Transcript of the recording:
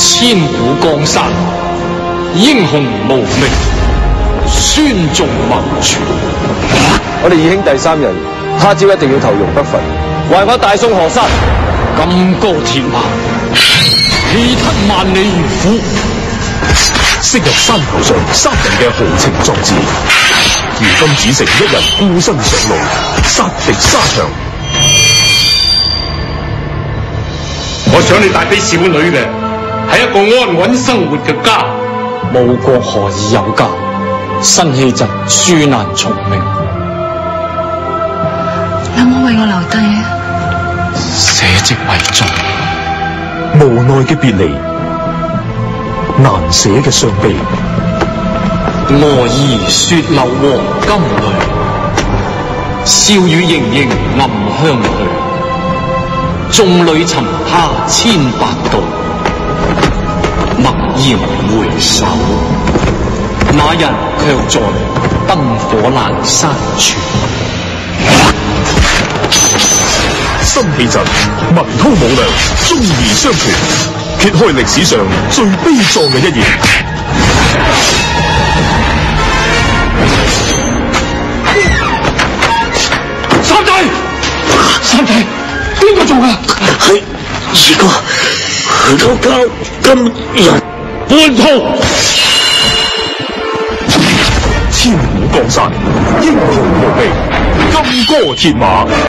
千古江山，英雄無名，孫仲謀傳。我哋義兄弟三人，他朝一定要投容北伐，為我大宋河山。金戈鐵馬，氣吞萬里如虎。昔日山頭上三人嘅豪情壯志，如今只剩一人孤身上路，殺敵沙場。我想你帶俾小女嘅係一個安穩生活嘅家。無國何以有家？辛棄疾書難從命。有冇為我留低啊？社稷為重。無奈嘅別離，難捨嘅傷悲。蛾兒雪流黃金淚，笑語盈盈暗香去。眾裏尋他千百度，驀然回首，那人卻在燈火闌珊處。辛棄疾文韜武略，忠義相傳，揭開歷史上最悲壯嘅一頁。三弟，三弟，邊個做㗎？係二哥，許多交金人叛徒。千古江山，英雄無敵，金戈鐵馬。